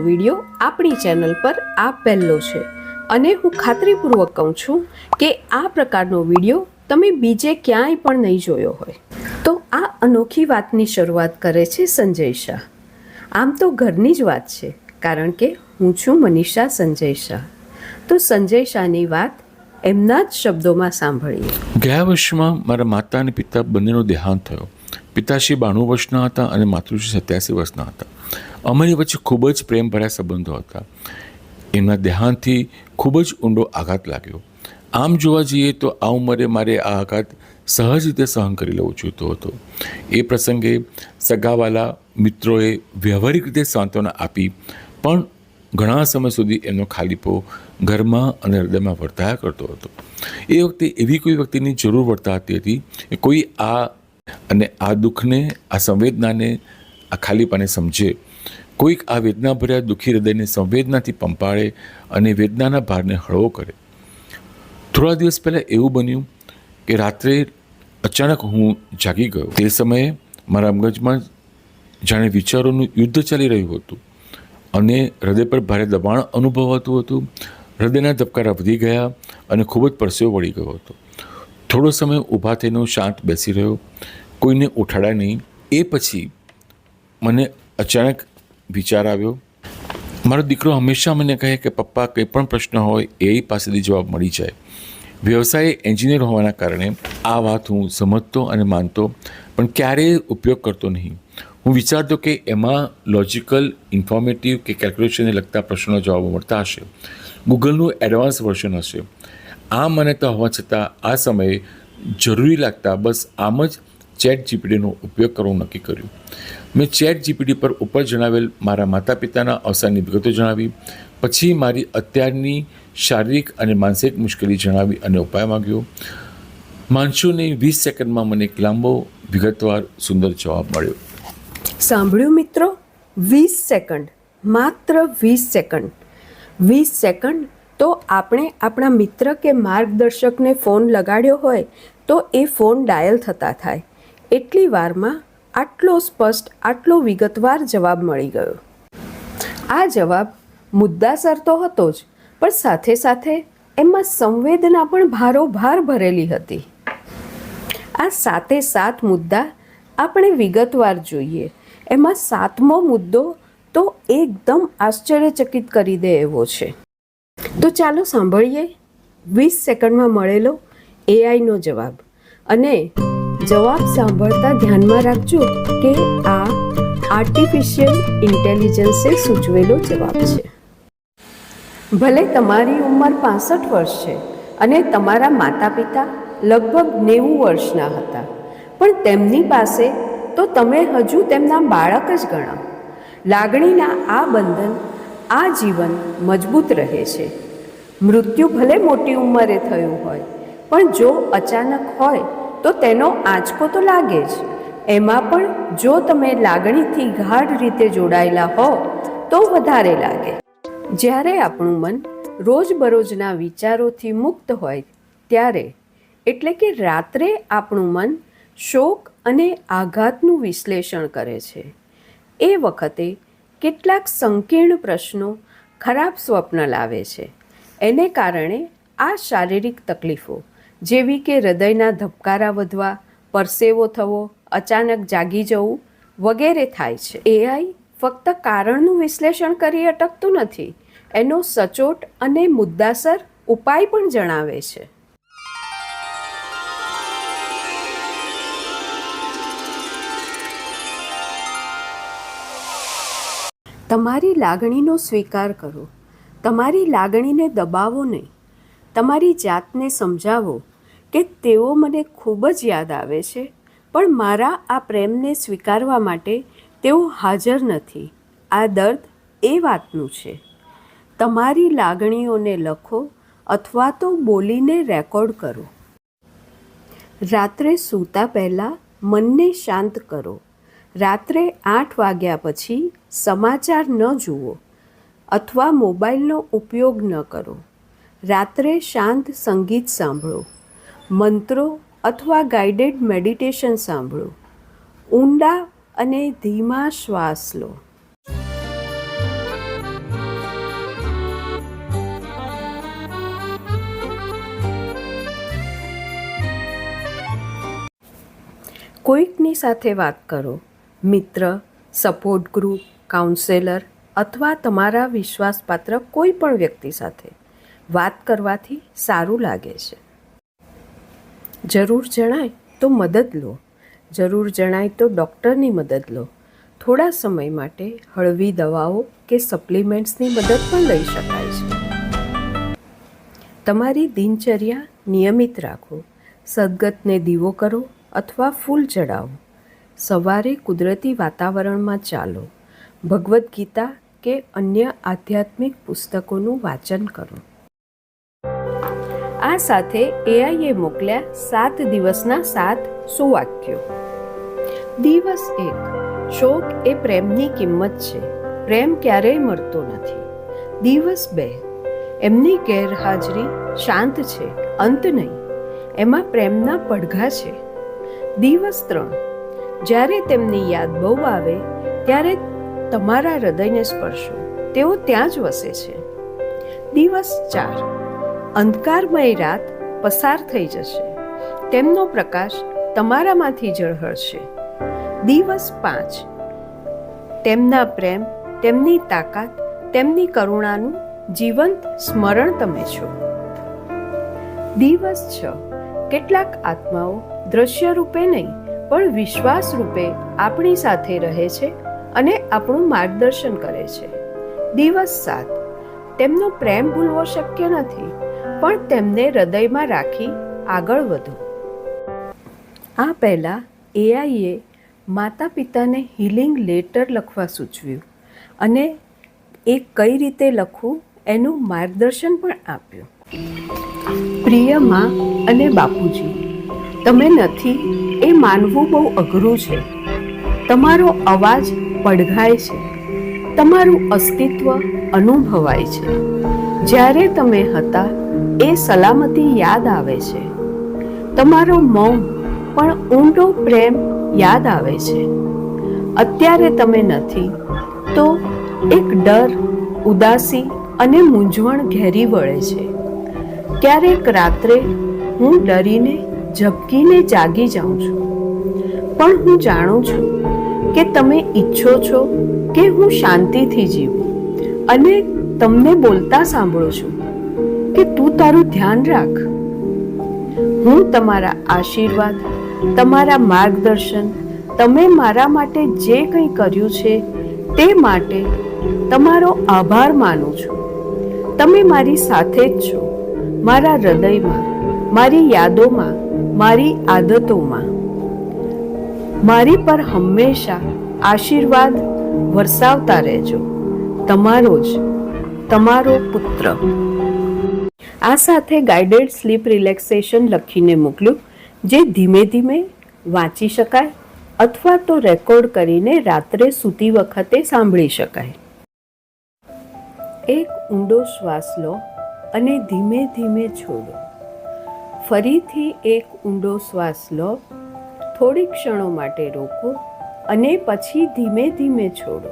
Video આપણી channel પર આ પહેલો છે અને હું ખાતરીપૂર્વક કહું છું કે આ પ્રકારનો વિડીયો તમે બીજે ક્યાંય પણ નહીં જોયો હોય. તો આ અનોખી વાતની શરૂઆત કરે છે સંજય શાહ. આમ તો ઘરની જ વાત છે, કારણ કે હું છું મનીષા સંજય શાહ. તો સંજય શાહની વાત એમના જ શબ્દોમાં સાંભળીએ. ગયા વર્ષમાં મારા માતા અને પિતા બંનેનો દેહાંત થયો. પિતાશ્રી 92 વર્ષના હતા અને માતૃશ્રી 87 વર્ષના હતા. અમારી વચ્ચે ખૂબ જ પ્રેમભર્યા સંબંધો હતા. એમના દેહાંતથી ખૂબ જ ઊંડો આઘાત લાગ્યો. આમ જોવા જઈએ તો આ ઉંમરે મારે આ આઘાત સહજ રીતે સહન કરી લેવો જોઈતો હતો. એ પ્રસંગે સગાવાલા મિત્રોએ વ્યવહારિક રીતે સાંત્વના આપી, પણ ઘણા સમય સુધી એમનો ખાલીપો ઘરમાં અને હૃદયમાં વર્તાયા કરતો હતો. એ વખતે એવી કોઈ વ્યક્તિની જરૂર વર્તાતી હતી કે કોઈ આ દુઃખને, આ સંવેદનાને, આ ખાલીપાને સમજે. કોઈક આ વેદનાભર્યા દુઃખી હૃદયને સંવેદનાથી પંપાળે અને વેદનાના ભારને હળવો કરે. થોડા દિવસ પહેલાં એવું બન્યું કે રાત્રે અચાનક હું જાગી ગયો. તે સમયે મારા મગજમાં જાણે વિચારોનું યુદ્ધ ચાલી રહ્યું હતું અને હૃદય પર ભારે દબાણ અનુભવાતું હતું. હૃદયના ધબકારા વધી ગયા અને ખૂબ જ પરસેવો વળી ગયો હતો. થોડો સમય ઊભા થઈને શાંત બેસી રહ્યો, કોઈને ઉઠાડ્યા નહીં. એ પછી મને અચાનક વિચાર આવ્યો. મારો દીકરો હંમેશા મને કહે કે પપ્પા, કંઈ પણ પ્રશ્ન હોય એ પાસેથી જવાબ મળી જાય. વ્યવસાય એન્જિનિયર હોવાના કારણે આ વાત હું સમજતો અને માનતો, પણ ક્યારેય ઉપયોગ કરતો નહીં. હું વિચારતો કે એમાં લોજિકલ, ઇન્ફોર્મેટિવ કે કેલ્ક્યુલેશનને લગતા પ્રશ્નોના જવાબો મળતા હશે. ગૂગલનું એડવાન્સ વર્ઝન હશે. આ માન્યતા હોવા છતાં આ સમયે જરૂરી લાગતા બસ આમ જ ચેટ જીપીટીનો ઉપયોગ કરવાનું નક્કી કર્યું. મેં ચેટ જીપીટી પર ઉપર જણાવેલ મારા માતા પિતાના અવસાનની વિગતો જણાવી. પછી મારી અત્યારની શારીરિક અને માનસિક મુશ્કેલી જણાવી અને ઉપાય માગ્યો. માનશો નહીં, 20 સેકન્ડમાં મને એક લાંબો, વિગતવાર, સુંદર જવાબ મળ્યો. સાંભળ્યું મિત્રો? 20 સેકન્ડ, માત્ર 20 સેકન્ડ. 20 સેકન્ડ તો આપણે આપણા મિત્ર કે માર્ગદર્શકને ફોન લગાડ્યો હોય તો એ ફોન ડાયલ થતા થાય. એટલી વારમાં આટલો સ્પષ્ટ, આટલો વિગતવાર જવાબ મળી ગયો. આ જવાબ મુદ્દાસર તો હતો જ, પણ સાથે સાથે એમાં સંવેદના પણ ભારોભાર ભરેલી હતી. આ 7 મુદ્દા આપણે વિગતવાર જોઈએ. એમાં 7મો મુદ્દો તો એકદમ આશ્ચર્યચકિત કરી દે એવો છે. તો ચાલો સાંભળીએ 20 સેકન્ડમાં મળેલો એઆઈનો જવાબ. અને જવાબ સાંભળતા ધ્યાનમાં રાખજો કે આ આર્ટિફિશિયલ ઇન્ટેલિજન્સે સૂચવેલો જવાબ છે. ભલે તમારી ઉંમર 65 વર્ષ છે અને તમારા માતા પિતા લગભગ 90 વર્ષના હતા, પણ તેમની પાસે તો તમે હજુ તેમના બાળક જ ગણાવ. લાગણીના આ બંધન આ જીવન મજબૂત રહે છે. મૃત્યુ ભલે મોટી ઉંમરે થયું હોય, પણ જો અચાનક હોય તો તેનો આંચકો તો લાગે જ. એમાં પણ જો તમે લાગણીથી ગાઢ રીતે જોડાયેલા હો તો વધારે લાગે. જ્યારે આપણું મન રોજબરોજના વિચારોથી મુક્ત હોય ત્યારે, એટલે કે રાત્રે, આપણું મન શોક અને આઘાતનું વિશ્લેષણ કરે છે. એ વખતે કેટલાક સંકીર્ણ પ્રશ્નો, ખરાબ સ્વપ્ન લાવે છે. એને કારણે આ શારીરિક તકલીફો જેવી કે હૃદયના ધબકારા વધવા, પરસેવો થવો, અચાનક જાગી જવું વગેરે થાય છે. એઆઈ ફક્ત કારણનું વિશ્લેષણ કરી અટકતું નથી, એનો સચોટ અને મુદ્દાસર ઉપાય પણ જણાવે છે. તમારી લાગણીનો સ્વીકાર કરો. તમારી લાગણીને દબાવો નહીં. તમારી જાતને સમજાવો કે તેઓ મને ખૂબ જ યાદ આવે છે, પણ મારા આ પ્રેમને સ્વીકારવા માટે તેઓ હાજર નથી. આ દર્દ એ વાતનું છે. તમારી લાગણીઓને લખો અથવા તો બોલીને રેકોર્ડ કરો. રાત્રે સૂતા પહેલાં મનને શાંત કરો. રાત્રે 8 વાગ્યા પછી સમાચાર ન જુઓ અથવા મોબાઈલનો ઉપયોગ ન કરો. રાત્રે શાંત સંગીત સાંભળો, મંત્રો અથવા ગાઈડેડ મેડિટેશન સાંભળો. ઊંડા અને ધીમા શ્વાસ લો. કોઈકની સાથે વાત કરો. મિત્ર, સપોર્ટ ગ્રુપ, કાઉન્સેલર અથવા તમારા વિશ્વાસપાત્ર કોઈ પણ વ્યક્તિ સાથે વાત કરવાથી સારું લાગે છે. જરૂર જણાય તો મદદ લો. જરૂર જણાય તો ડૉક્ટરની મદદ લો. થોડા સમય માટે હળવી દવાઓ કે સપ્લિમેન્ટ્સની મદદ પણ લઈ શકાય છે. તમારી દિનચર્યા નિયમિત રાખો. સદગતને દીવો કરો અથવા ફૂલ ચડાવો. સવારે કુદરતી વાતાવરણમાં ચાલો. ભગવદ્ ગીતા કે અન્ય આધ્યાત્મિક પુસ્તકોનું વાંચન કરો. આ સાથે એઆઈએ મોકલ્યા 7 દિવસના 7 સુવાક્યો. દિવસ 1, શોક એ પ્રેમની કિંમત છે. પ્રેમ ક્યારેય મરતો નથી. દિવસ 2, એમની ગેરહાજરી શાંત છે, અંત નહીં. એમાં પ્રેમના પડઘા છે. દિવસ 3, જ્યારે તેમની યાદ બહુ આવે ત્યારે તમારા હૃદયને સ્પર્શો. તેઓ ત્યાં જ વસે છે. દિવસ 4, અંધકારમય રાત પસાર થઈ જશે. તેમનો પ્રકાશ તમારામાંથી ઝળહળશે. દિવસ 5, તેમના પ્રેમ, તેમની તાકાત, તેમની કરુણાનું જીવંત સ્મરણ તમે છો. દિવસ 6, કેટલાક આત્માઓ દ્રશ્ય રૂપે નહીં પણ વિશ્વાસ રૂપે આપણી સાથે રહે છે અને આપણું માર્ગદર્શન કરે છે. દિવસ 7, તેમનો પ્રેમ ભૂલવો શક્ય નથી પણ તેમને હૃદયમાં રાખી આગળ વધો. આ પહેલાં એઆઈએ માતા પિતાને હિલિંગ લેટર લખવા સૂચવ્યું અને એ કઈ રીતે લખવું એનું માર્ગદર્શન પણ આપ્યું. પ્રિય માં અને બાપુજી, તમે નથી એ માનવું બહુ અઘરું છે. તમારો અવાજ પડઘાય છે. તમારું અસ્તિત્વ અનુભવાય છે. જ્યારે તમે હતા એ સલામતી યાદ આવે છે. તમારો મૌન પણ ઊંડો પ્રેમ યાદ આવે છે. અત્યારે તમે નથી તો એક ડર, ઉદાસી અને મૂંઝવણ ઘેરી વળે છે. ક્યારેક રાત્રે હું ડરીને ઝબકીને જાગી જાઉં છું, પણ હું જાણું છું કે તમે ઈચ્છો છો કે હું શાંતિથી જીવું અને તમને બોલતા સાંભળું છું કે તું તારું ધ્યાન રાખ. હું તમારા આશીર્વાદ, તમારા માર્ગદર્શન, તમે મારા માટે જે કંઈ કર્યું છે તે માટે તમારો આભાર માનું છું. તમે મારી સાથે જ છો, મારા હૃદયમાં, મારી યાદોમાં, મારી આદતોમાં. મારી પર હંમેશા આશીર્વાદ વરસાવતા રહેજો. તમારો જ, તમારો પુત્ર. આ સાથે ગાઈડેડ સ્લીપ રિલેક્સેશન લખીને મોકલ્યું, જે ધીમે ધીમે વાંચી શકાય અથવા તો રેકોર્ડ કરીને રાત્રે સૂતી વખતે સાંભળી શકાય. એક ઊંડો શ્વાસ લો અને ધીમે ધીમે છોડો. ફરીથી એક ઊંડો શ્વાસ લો. થોડી ક્ષણો માટે રોકો અને પછી ધીમે ધીમે છોડો.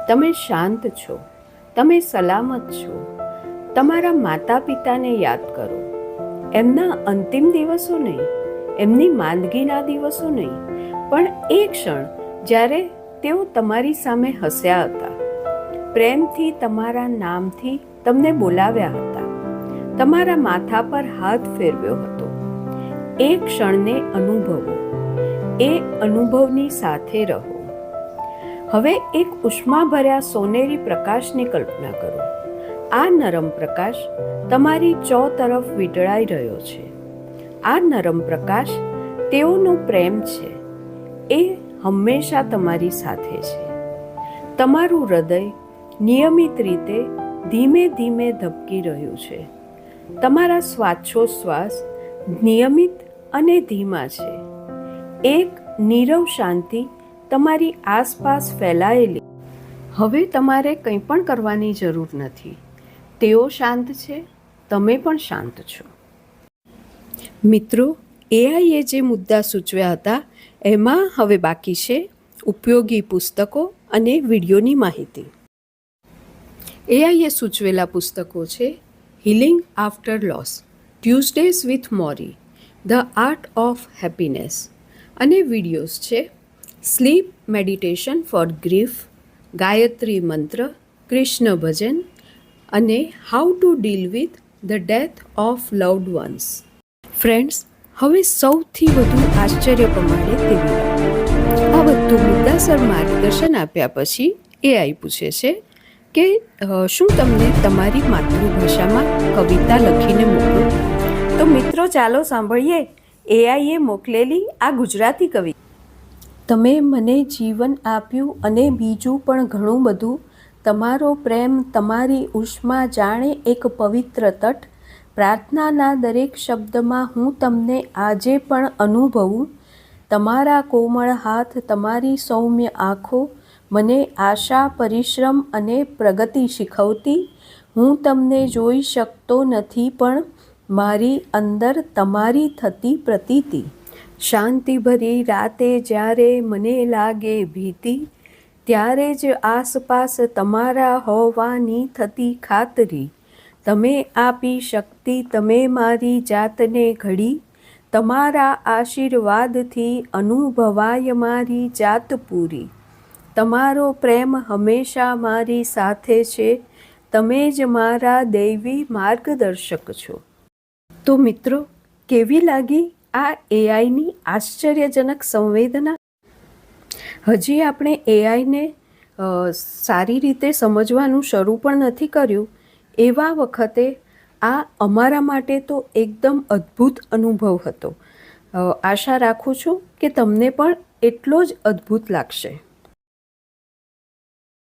તમે શાંત છો. તમે સલામત છો. તમારા માતા પિતાને યાદ કરો. એમના અંતિમ દિવસો નહીં, એમની માંદગીના દિવસો નહીં, પણ એ ક્ષણ જ્યારે તેઓ તમારી સામે હસ્યા હતા, પ્રેમથી તમારા નામથી તમને બોલાવ્યા હતા, તમારા માથા પર હાથ ફેરવ્યો હતો. એ ક્ષણને અનુભવો. એ અનુભવની સાથે રહો. હવે એક ઉષ્માભર્યા સોનેરી પ્રકાશની કલ્પના કરો. આ નરમ પ્રકાશ તમારી તરફ વીંટળાઈ રહ્યો છે. આ નરમ પ્રકાશ તેઓનો પ્રેમ છે. એ હંમેશા તમારી સાથે છે. તમારું હૃદય નિયમિત રીતે ધીમે ધીમે ધબકી રહ્યું છે. તમારા શ્વાસોચ્છ્વાસ નિયમિત અને ધીમા છે. એક નીરવ શાંતિ તમારી આસપાસ ફેલાયેલી. હવે તમારે કંઈ પણ કરવાની જરૂર નથી. તેઓ શાંત છે, તમે પણ શાંત છો. મિત્રો, એઆઈએ જે મુદ્દા સૂચવ્યા હતા એમાં હવે બાકી છે ઉપયોગી પુસ્તકો અને વિડીયોની માહિતી. એઆઈએ સૂચવેલા પુસ્તકો છે healing after loss, Tuesdays with Morrie, the art of happiness, અને વિડીયોઝ છે sleep meditation for grief, Gayatri Mantra, Krishna bhajan અને how to deal with the death of loved ones. Friends, હવે સૌથી વધુ આશ્ચર્ય પમાડે તેવી વાત. આ બધું મુદ્દાસર માર્ગદર્શન આપ્યા પછી AI પૂછે છે કે શું તમને તમારી માતૃભાષામાં કવિતા લખીને મોકલું? તો મિત્રો ચાલો સાંભળીએ AIએ મોકલેલી આ ગુજરાતી કવિતા. તમે મને જીવન આપ્યું અને બીજું પણ ઘણું બધું. તમારો પ્રેમ, તમારી ઉષ્મા જાણે એક પવિત્ર તટ. પ્રાર્થનાના દરેક શબ્દમાં હું તમને આજે પણ અનુભવું. તમારા કોમળ હાથ, તમારી સૌમ્ય આંખો મને આશા, પરિશ્રમ અને પ્રગતિ શીખવતી. હું તમને જોઈ શકતો નથી પણ મારી અંદર તમારી થતી પ્રતીતિ. શાંતિભરી રાતે જ્યારે મને લાગે ભીતિ, ત્યારે જ આસપાસ તમારા હોવાની થતી ખાતરી. તમે આપી શક્તિ, તમે મારી જાતને ઘડી. તમારા આશીર્વાદથી અનુભવાય મારી જાત પૂરી. તમારો પ્રેમ હંમેશા મારી સાથે છે. તમે જ મારા દૈવી માર્ગદર્શક છો. તો મિત્રો, કેવી લાગી આ AIની આશ્ચર્યજનક સંવેદના? હજી આપણે AIને સારી રીતે સમજવાનું શરૂ પણ નથી કર્યું. એવા વખતે આ અમારા માટે તો એકદમ અદ્ભુત અનુભવ હતો. આશા રાખું છું કે તમને પણ એટલો જ અદ્ભુત લાગશે.